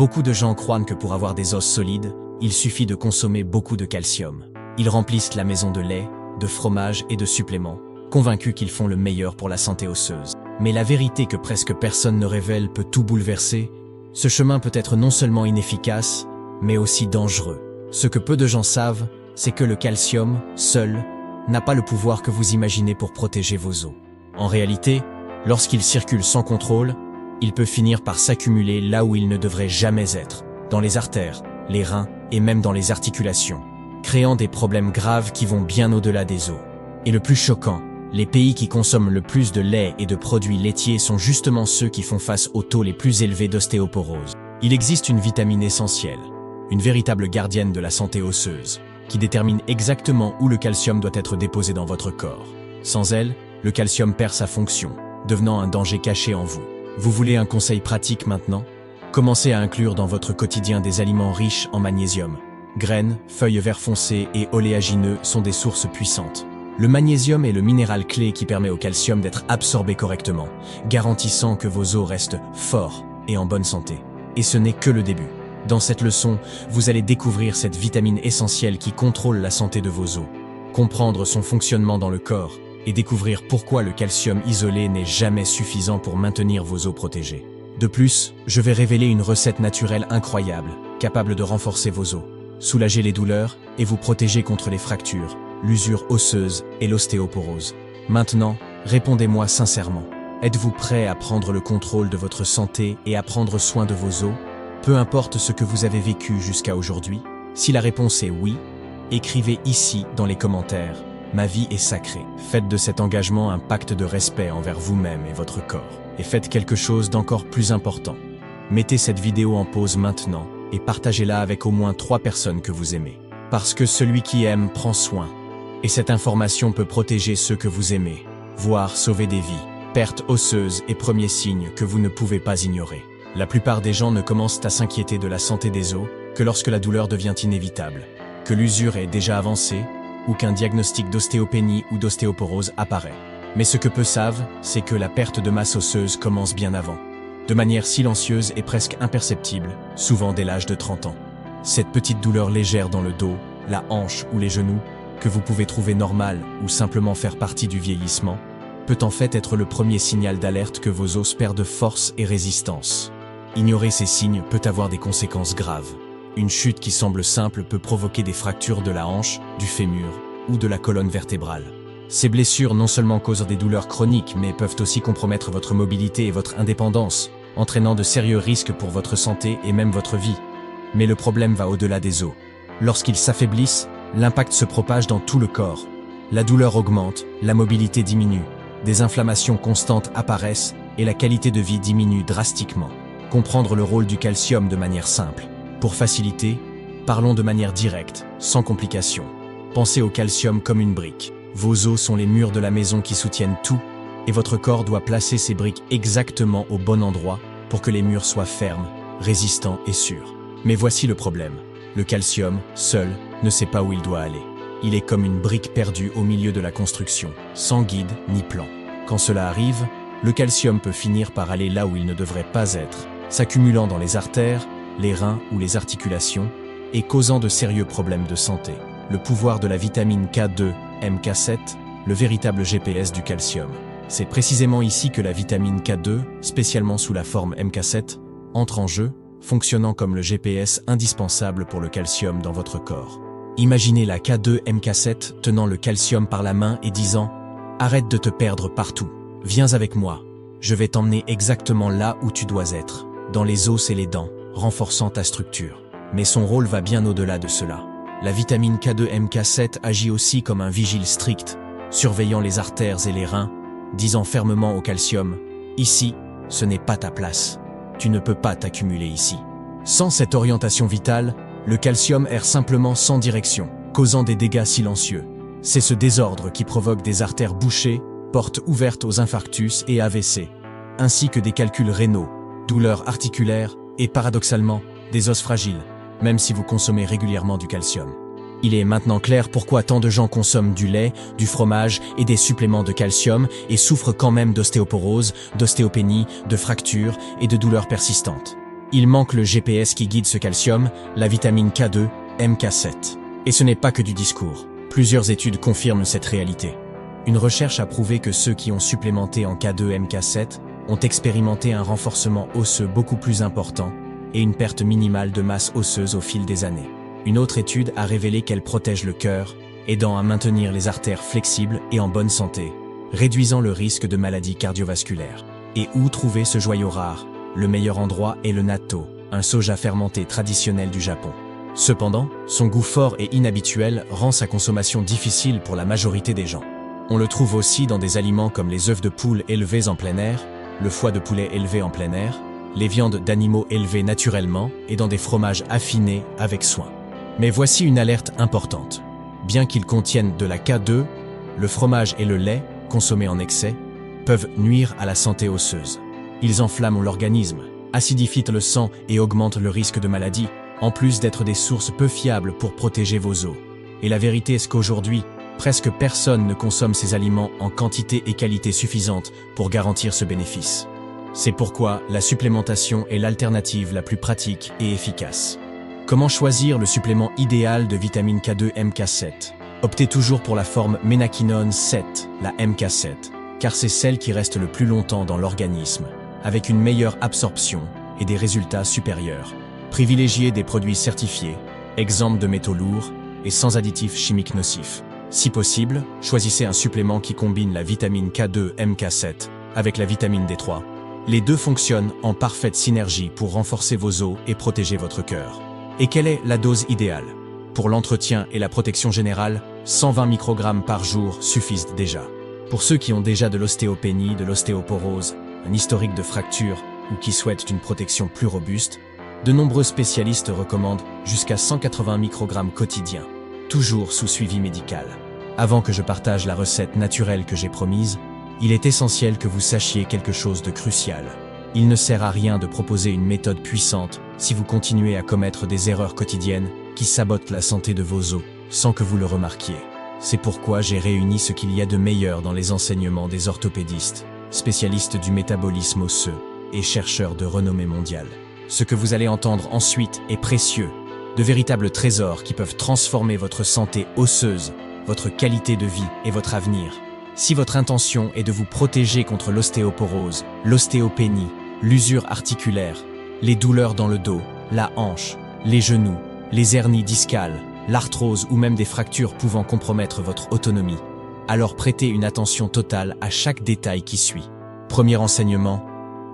Beaucoup de gens croient que pour avoir des os solides, il suffit de consommer beaucoup de calcium. Ils remplissent la maison de lait, de fromage et de suppléments, convaincus qu'ils font le meilleur pour la santé osseuse. Mais la vérité que presque personne ne révèle peut tout bouleverser. Ce chemin peut être non seulement inefficace, mais aussi dangereux. Ce que peu de gens savent, c'est que le calcium, seul, n'a pas le pouvoir que vous imaginez pour protéger vos os. En réalité, lorsqu'il circule sans contrôle, il peut finir par s'accumuler là où il ne devrait jamais être, dans les artères, les reins et même dans les articulations, créant des problèmes graves qui vont bien au-delà des os. Et le plus choquant, les pays qui consomment le plus de lait et de produits laitiers sont justement ceux qui font face aux taux les plus élevés d'ostéoporose. Il existe une vitamine essentielle, une véritable gardienne de la santé osseuse, qui détermine exactement où le calcium doit être déposé dans votre corps. Sans elle, le calcium perd sa fonction, devenant un danger caché en vous. Vous voulez un conseil pratique maintenant? Commencez à inclure dans votre quotidien des aliments riches en magnésium. Graines, feuilles vert foncé et oléagineux sont des sources puissantes. Le magnésium est le minéral clé qui permet au calcium d'être absorbé correctement, garantissant que vos os restent forts et en bonne santé. Et ce n'est que le début. Dans cette leçon, vous allez découvrir cette vitamine essentielle qui contrôle la santé de vos os, comprendre son fonctionnement dans le corps et découvrir pourquoi le calcium isolé n'est jamais suffisant pour maintenir vos os protégés. De plus, je vais révéler une recette naturelle incroyable, capable de renforcer vos os, soulager les douleurs et vous protéger contre les fractures, l'usure osseuse et l'ostéoporose. Maintenant, répondez-moi sincèrement. Êtes-vous prêt à prendre le contrôle de votre santé et à prendre soin de vos os, peu importe ce que vous avez vécu jusqu'à aujourd'hui? Si la réponse est oui, écrivez ici dans les commentaires « Ma vie est sacrée ». Faites de cet engagement un pacte de respect envers vous-même et votre corps. Et faites quelque chose d'encore plus important. Mettez cette vidéo en pause maintenant et partagez-la avec au moins 3 personnes que vous aimez. Parce que celui qui aime prend soin. Et cette information peut protéger ceux que vous aimez, voire sauver des vies. Perte osseuse est premier signe que vous ne pouvez pas ignorer. La plupart des gens ne commencent à s'inquiéter de la santé des os que lorsque la douleur devient inévitable, que l'usure est déjà avancée ou qu'un diagnostic d'ostéopénie ou d'ostéoporose apparaît. Mais ce que peu savent, c'est que la perte de masse osseuse commence bien avant, de manière silencieuse et presque imperceptible, souvent dès l'âge de 30 ans. Cette petite douleur légère dans le dos, la hanche ou les genoux, que vous pouvez trouver normale ou simplement faire partie du vieillissement, peut en fait être le premier signal d'alerte que vos os perdent force et résistance. Ignorer ces signes peut avoir des conséquences graves. Une chute qui semble simple peut provoquer des fractures de la hanche, du fémur ou de la colonne vertébrale. Ces blessures non seulement causent des douleurs chroniques, mais peuvent aussi compromettre votre mobilité et votre indépendance, entraînant de sérieux risques pour votre santé et même votre vie. Mais le problème va au-delà des os. Lorsqu'ils s'affaiblissent, l'impact se propage dans tout le corps. La douleur augmente, la mobilité diminue, des inflammations constantes apparaissent et la qualité de vie diminue drastiquement. Comprendre le rôle du calcium de manière simple. Pour faciliter, parlons de manière directe, sans complications. Pensez au calcium comme une brique. Vos os sont les murs de la maison qui soutiennent tout, et votre corps doit placer ces briques exactement au bon endroit pour que les murs soient fermes, résistants et sûrs. Mais voici le problème. Le calcium, seul, ne sait pas où il doit aller. Il est comme une brique perdue au milieu de la construction, sans guide ni plan. Quand cela arrive, le calcium peut finir par aller là où il ne devrait pas être, s'accumulant dans les artères, les reins ou les articulations, et causant de sérieux problèmes de santé. Le pouvoir de la vitamine K2, MK7, le véritable GPS du calcium. C'est précisément ici que la vitamine K2, spécialement sous la forme MK7, entre en jeu, fonctionnant comme le GPS indispensable pour le calcium dans votre corps. Imaginez la K2 MK7 tenant le calcium par la main et disant « Arrête de te perdre partout, viens avec moi, je vais t'emmener exactement là où tu dois être, dans les os et les dents, renforçant ta structure. » Mais son rôle va bien au-delà de cela. La vitamine K2 MK7 agit aussi comme un vigile strict, surveillant les artères et les reins, disant fermement au calcium « Ici, ce n'est pas ta place. Tu ne peux pas t'accumuler ici. » Sans cette orientation vitale, le calcium erre simplement sans direction, causant des dégâts silencieux. C'est ce désordre qui provoque des artères bouchées, portes ouvertes aux infarctus et AVC, ainsi que des calculs rénaux, douleurs articulaires et paradoxalement, des os fragiles, même si vous consommez régulièrement du calcium. Il est maintenant clair pourquoi tant de gens consomment du lait, du fromage et des suppléments de calcium et souffrent quand même d'ostéoporose, d'ostéopénie, de fractures et de douleurs persistantes. Il manque le GPS qui guide ce calcium, la vitamine K2, MK7. Et ce n'est pas que du discours. Plusieurs études confirment cette réalité. Une recherche a prouvé que ceux qui ont supplémenté en K2 MK7 ont expérimenté un renforcement osseux beaucoup plus important et une perte minimale de masse osseuse au fil des années. Une autre étude a révélé qu'elle protège le cœur, aidant à maintenir les artères flexibles et en bonne santé, réduisant le risque de maladies cardiovasculaires. Et où trouver ce joyau rare? Le meilleur endroit est le natto, un soja fermenté traditionnel du Japon. Cependant, son goût fort et inhabituel rend sa consommation difficile pour la majorité des gens. On le trouve aussi dans des aliments comme les œufs de poule élevés en plein air, le foie de poulet élevé en plein air, les viandes d'animaux élevées naturellement et dans des fromages affinés avec soin. Mais voici une alerte importante. Bien qu'ils contiennent de la K2, le fromage et le lait, consommés en excès, peuvent nuire à la santé osseuse. Ils enflamment l'organisme, acidifient le sang et augmentent le risque de maladie, en plus d'être des sources peu fiables pour protéger vos os. Et la vérité est qu'aujourd'hui, presque personne ne consomme ces aliments en quantité et qualité suffisante pour garantir ce bénéfice. C'est pourquoi la supplémentation est l'alternative la plus pratique et efficace. Comment choisir le supplément idéal de vitamine K2 MK7? Optez toujours pour la forme ménaquinone 7, la MK7, car c'est celle qui reste le plus longtemps dans l'organisme, avec une meilleure absorption et des résultats supérieurs. Privilégiez des produits certifiés, exempts de métaux lourds et sans additifs chimiques nocifs. Si possible, choisissez un supplément qui combine la vitamine K2 MK7 avec la vitamine D3. Les deux fonctionnent en parfaite synergie pour renforcer vos os et protéger votre cœur. Et quelle est la dose idéale? Pour l'entretien et la protection générale, 120 microgrammes par jour suffisent déjà. Pour ceux qui ont déjà de l'ostéopénie, de l'ostéoporose, un historique de fracture ou qui souhaitent une protection plus robuste, de nombreux spécialistes recommandent jusqu'à 180 microgrammes quotidiens, toujours sous suivi médical. Avant que je partage la recette naturelle que j'ai promise, il est essentiel que vous sachiez quelque chose de crucial. Il ne sert à rien de proposer une méthode puissante si vous continuez à commettre des erreurs quotidiennes qui sabotent la santé de vos os sans que vous le remarquiez. C'est pourquoi j'ai réuni ce qu'il y a de meilleur dans les enseignements des orthopédistes, spécialistes du métabolisme osseux et chercheurs de renommée mondiale. Ce que vous allez entendre ensuite est précieux, de véritables trésors qui peuvent transformer votre santé osseuse, votre qualité de vie et votre avenir. Si votre intention est de vous protéger contre l'ostéoporose, l'ostéopénie, l'usure articulaire, les douleurs dans le dos, la hanche, les genoux, les hernies discales, l'arthrose ou même des fractures pouvant compromettre votre autonomie, alors prêtez une attention totale à chaque détail qui suit. Premier enseignement,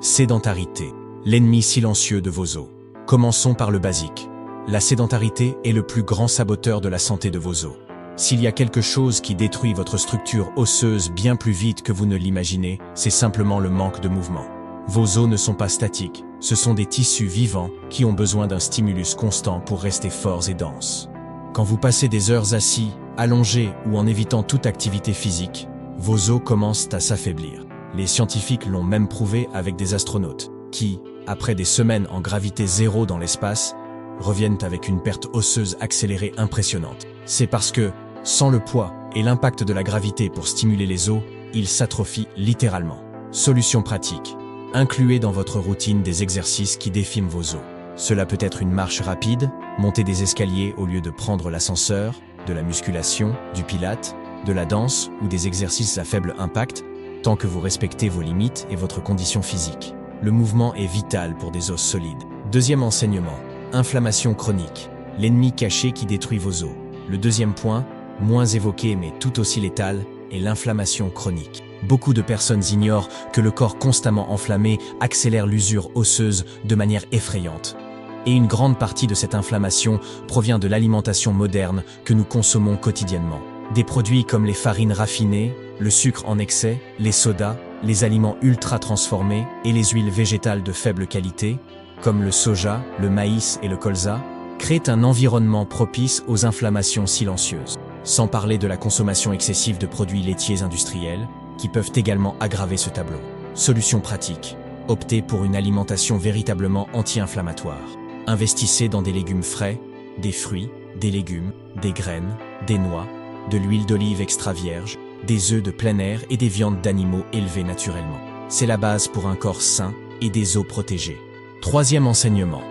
sédentarité, l'ennemi silencieux de vos os. Commençons par le basique. La sédentarité est le plus grand saboteur de la santé de vos os. S'il y a quelque chose qui détruit votre structure osseuse bien plus vite que vous ne l'imaginez, c'est simplement le manque de mouvement. Vos os ne sont pas statiques, ce sont des tissus vivants qui ont besoin d'un stimulus constant pour rester forts et denses. Quand vous passez des heures assis, allongés ou en évitant toute activité physique, vos os commencent à s'affaiblir. Les scientifiques l'ont même prouvé avec des astronautes, qui, après des semaines en gravité zéro dans l'espace, reviennent avec une perte osseuse accélérée impressionnante. C'est parce que, sans le poids et l'impact de la gravité pour stimuler les os, ils s'atrophient littéralement. Solution pratique. Incluez dans votre routine des exercices qui défiment vos os. Cela peut être une marche rapide, monter des escaliers au lieu de prendre l'ascenseur, de la musculation, du pilate, de la danse ou des exercices à faible impact, tant que vous respectez vos limites et votre condition physique. Le mouvement est vital pour des os solides. Deuxième enseignement, inflammation chronique, l'ennemi caché qui détruit vos os. Le deuxième point, moins évoqué mais tout aussi létal, est l'inflammation chronique. Beaucoup de personnes ignorent que le corps constamment enflammé accélère l'usure osseuse de manière effrayante. Et une grande partie de cette inflammation provient de l'alimentation moderne que nous consommons quotidiennement. Des produits comme les farines raffinées, le sucre en excès, les sodas, les aliments ultra transformés et les huiles végétales de faible qualité, comme le soja, le maïs et le colza, créent un environnement propice aux inflammations silencieuses. Sans parler de la consommation excessive de produits laitiers industriels, qui peuvent également aggraver ce tableau. Solution pratique. Optez pour une alimentation véritablement anti-inflammatoire. Investissez dans des légumes frais, des fruits, des légumes, des graines, des noix, de l'huile d'olive extra vierge, des œufs de plein air et des viandes d'animaux élevés naturellement. C'est la base pour un corps sain et des os protégés. Troisième enseignement.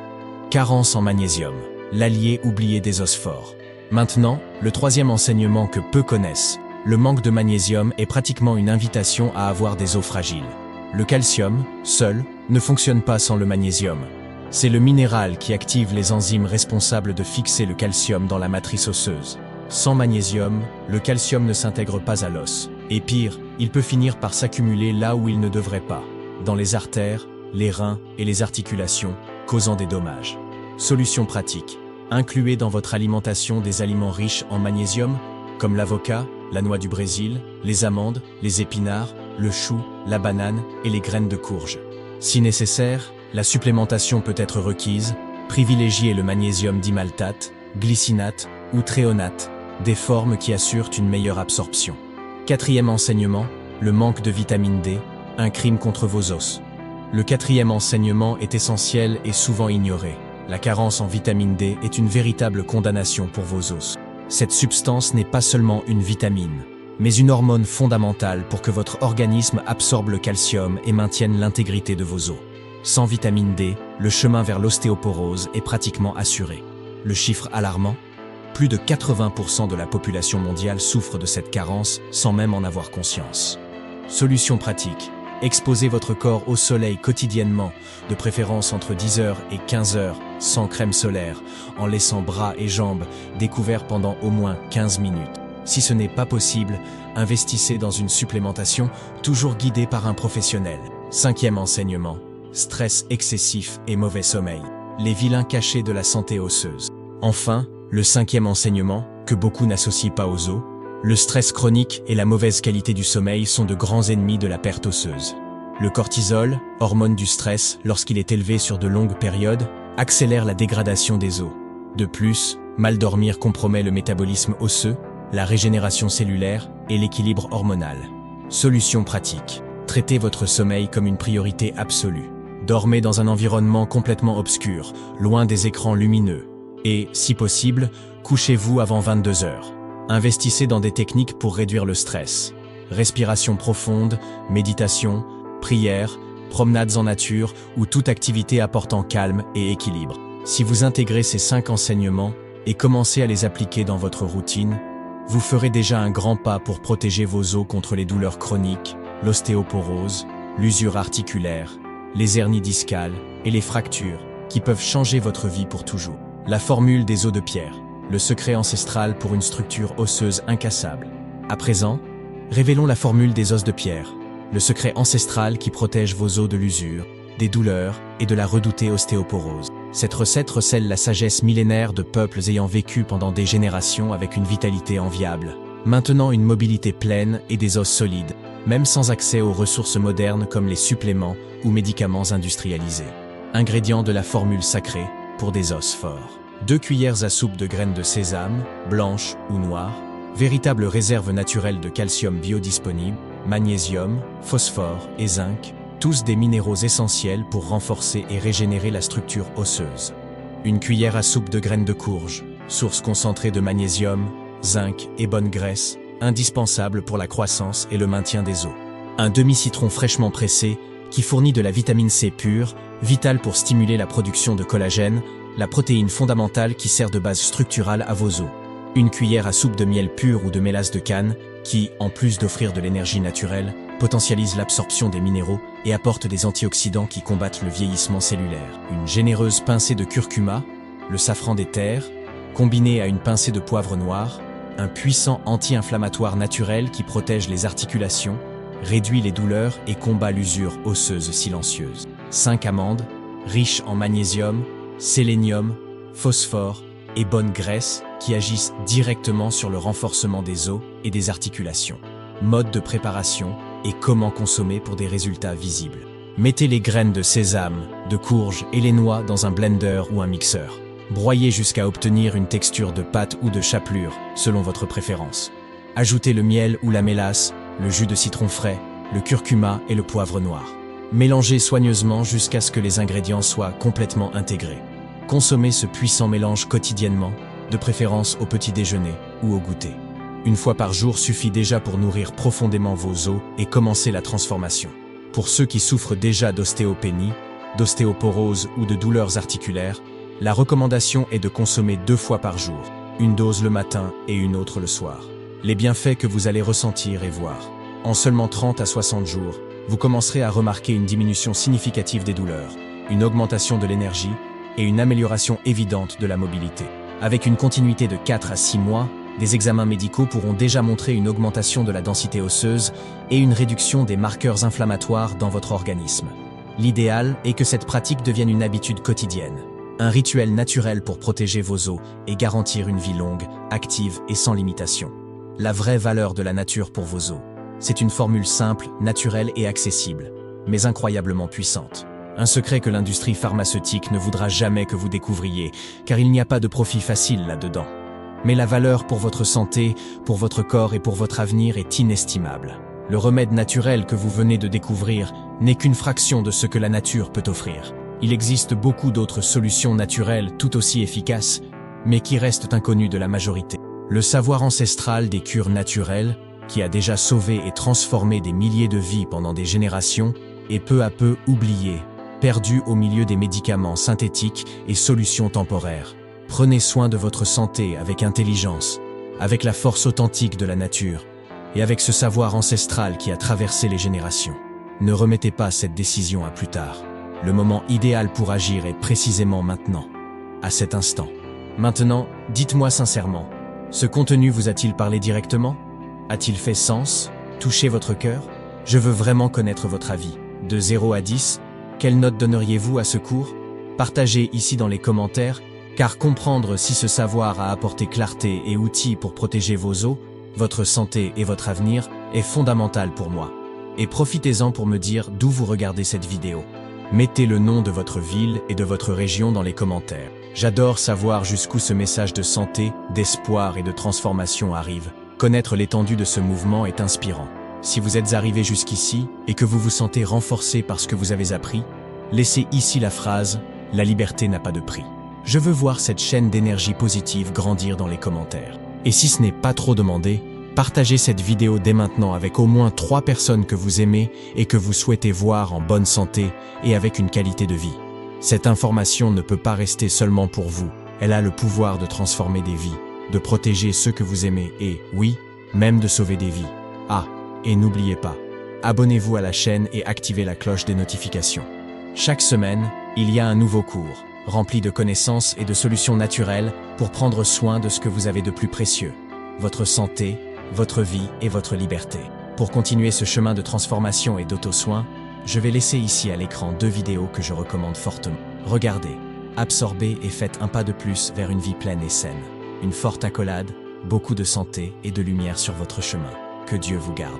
Carence en magnésium, l'allié oublié des os forts. Maintenant, le troisième enseignement que peu connaissent. Le manque de magnésium est pratiquement une invitation à avoir des os fragiles. Le calcium, seul, ne fonctionne pas sans le magnésium. C'est le minéral qui active les enzymes responsables de fixer le calcium dans la matrice osseuse. Sans magnésium, le calcium ne s'intègre pas à l'os. Et pire, il peut finir par s'accumuler là où il ne devrait pas, dans les artères, les reins et les articulations, causant des dommages. Solution pratique. Incluez dans votre alimentation des aliments riches en magnésium, comme l'avocat, la noix du Brésil, les amandes, les épinards, le chou, la banane et les graines de courge. Si nécessaire, la supplémentation peut être requise. Privilégiez le magnésium dimaltate, glycinate ou thréonate, des formes qui assurent une meilleure absorption. Quatrième enseignement, le manque de vitamine D, un crime contre vos os. Le quatrième enseignement est essentiel et souvent ignoré. La carence en vitamine D est une véritable condamnation pour vos os. Cette substance n'est pas seulement une vitamine, mais une hormone fondamentale pour que votre organisme absorbe le calcium et maintienne l'intégrité de vos os. Sans vitamine D, le chemin vers l'ostéoporose est pratiquement assuré. Le chiffre alarmant ? Plus de 80% de la population mondiale souffre de cette carence sans même en avoir conscience. Solution pratique. Exposez votre corps au soleil quotidiennement, de préférence entre 10h et 15h, sans crème solaire, en laissant bras et jambes découverts pendant au moins 15 minutes. Si ce n'est pas possible, investissez dans une supplémentation, toujours guidée par un professionnel. Cinquième enseignement. Stress excessif et mauvais sommeil. Les vilains cachés de la santé osseuse. Enfin, le cinquième enseignement, que beaucoup n'associent pas aux os, le stress chronique et la mauvaise qualité du sommeil sont de grands ennemis de la perte osseuse. Le cortisol, hormone du stress, lorsqu'il est élevé sur de longues périodes, accélère la dégradation des os. De plus, mal dormir compromet le métabolisme osseux, la régénération cellulaire et l'équilibre hormonal. Solution pratique. Traitez votre sommeil comme une priorité absolue. Dormez dans un environnement complètement obscur, loin des écrans lumineux. Et, si possible, couchez-vous avant 22 heures. Investissez dans des techniques pour réduire le stress. Respiration profonde, méditation, prière, promenades en nature ou toute activité apportant calme et équilibre. Si vous intégrez ces 5 enseignements et commencez à les appliquer dans votre routine, vous ferez déjà un grand pas pour protéger vos os contre les douleurs chroniques, l'ostéoporose, l'usure articulaire, les hernies discales et les fractures qui peuvent changer votre vie pour toujours. La formule des os de pierre. Le secret ancestral pour une structure osseuse incassable. À présent, révélons la formule des os de pierre, le secret ancestral qui protège vos os de l'usure, des douleurs et de la redoutée ostéoporose. Cette recette recèle la sagesse millénaire de peuples ayant vécu pendant des générations avec une vitalité enviable, maintenant une mobilité pleine et des os solides, même sans accès aux ressources modernes comme les suppléments ou médicaments industrialisés. Ingrédients de la formule sacrée pour des os forts. 2 cuillères à soupe de graines de sésame, blanches ou noires, véritable réserve naturelle de calcium biodisponible, magnésium, phosphore et zinc, tous des minéraux essentiels pour renforcer et régénérer la structure osseuse. 1 cuillère à soupe de graines de courge, source concentrée de magnésium, zinc et bonne graisse, indispensable pour la croissance et le maintien des os. Un demi-citron fraîchement pressé qui fournit de la vitamine C pure, vitale pour stimuler la production de collagène, la protéine fondamentale qui sert de base structurale à vos os. 1 cuillère à soupe de miel pur ou de mélasse de canne, qui, en plus d'offrir de l'énergie naturelle, potentialise l'absorption des minéraux et apporte des antioxydants qui combattent le vieillissement cellulaire. Une généreuse pincée de curcuma, le safran des terres, combiné à une pincée de poivre noir, un puissant anti-inflammatoire naturel qui protège les articulations, réduit les douleurs et combat l'usure osseuse silencieuse. 5 amandes, riches en magnésium, sélénium, phosphore et bonne graisse qui agissent directement sur le renforcement des os et des articulations. Mode de préparation et comment consommer pour des résultats visibles. Mettez les graines de sésame, de courge et les noix dans un blender ou un mixeur. Broyez jusqu'à obtenir une texture de pâte ou de chapelure, selon votre préférence. Ajoutez le miel ou la mélasse, le jus de citron frais, le curcuma et le poivre noir. Mélangez soigneusement jusqu'à ce que les ingrédients soient complètement intégrés. Consommez ce puissant mélange quotidiennement, de préférence au petit déjeuner ou au goûter. 1 fois par jour suffit déjà pour nourrir profondément vos os et commencer la transformation. Pour ceux qui souffrent déjà d'ostéopénie, d'ostéoporose ou de douleurs articulaires, la recommandation est de consommer 2 fois par jour, une dose le matin et une autre le soir. Les bienfaits que vous allez ressentir et voir. En seulement 30 à 60 jours, vous commencerez à remarquer une diminution significative des douleurs, une augmentation de l'énergie et une amélioration évidente de la mobilité. Avec une continuité de 4 à 6 mois, des examens médicaux pourront déjà montrer une augmentation de la densité osseuse et une réduction des marqueurs inflammatoires dans votre organisme. L'idéal est que cette pratique devienne une habitude quotidienne, un rituel naturel pour protéger vos os et garantir une vie longue, active et sans limitation. La vraie valeur de la nature pour vos os. C'est une formule simple, naturelle et accessible, mais incroyablement puissante. Un secret que l'industrie pharmaceutique ne voudra jamais que vous découvriez, car il n'y a pas de profit facile là-dedans. Mais la valeur pour votre santé, pour votre corps et pour votre avenir est inestimable. Le remède naturel que vous venez de découvrir n'est qu'une fraction de ce que la nature peut offrir. Il existe beaucoup d'autres solutions naturelles tout aussi efficaces, mais qui restent inconnues de la majorité. Le savoir ancestral des cures naturelles, qui a déjà sauvé et transformé des milliers de vies pendant des générations, est peu à peu oublié, perdu au milieu des médicaments synthétiques et solutions temporaires. Prenez soin de votre santé avec intelligence, avec la force authentique de la nature, et avec ce savoir ancestral qui a traversé les générations. Ne remettez pas cette décision à plus tard. Le moment idéal pour agir est précisément maintenant, à cet instant. Maintenant, dites-moi sincèrement, ce contenu vous a-t-il parlé directement? A-t-il fait sens? Touché votre cœur? Je veux vraiment connaître votre avis. De 0 à 10, quelle note donneriez-vous à ce cours? Partagez ici dans les commentaires, car comprendre si ce savoir a apporté clarté et outils pour protéger vos os, votre santé et votre avenir est fondamental pour moi. Et profitez-en pour me dire d'où vous regardez cette vidéo. Mettez le nom de votre ville et de votre région dans les commentaires. J'adore savoir jusqu'où ce message de santé, d'espoir et de transformation arrive. Connaître l'étendue de ce mouvement est inspirant. Si vous êtes arrivé jusqu'ici et que vous vous sentez renforcé par ce que vous avez appris, laissez ici la phrase « La liberté n'a pas de prix ». Je veux voir cette chaîne d'énergie positive grandir dans les commentaires. Et si ce n'est pas trop demandé, partagez cette vidéo dès maintenant avec au moins 3 personnes que vous aimez et que vous souhaitez voir en bonne santé et avec une qualité de vie. Cette information ne peut pas rester seulement pour vous. Elle a le pouvoir de transformer des vies, de protéger ceux que vous aimez et, oui, même de sauver des vies. Ah, et n'oubliez pas, abonnez-vous à la chaîne et activez la cloche des notifications. Chaque semaine, il y a un nouveau cours, rempli de connaissances et de solutions naturelles pour prendre soin de ce que vous avez de plus précieux, votre santé, votre vie et votre liberté. Pour continuer ce chemin de transformation et d'auto-soin, je vais laisser ici à l'écran 2 vidéos que je recommande fortement. Regardez, absorbez et faites un pas de plus vers une vie pleine et saine. Une forte accolade, beaucoup de santé et de lumière sur votre chemin. Que Dieu vous garde.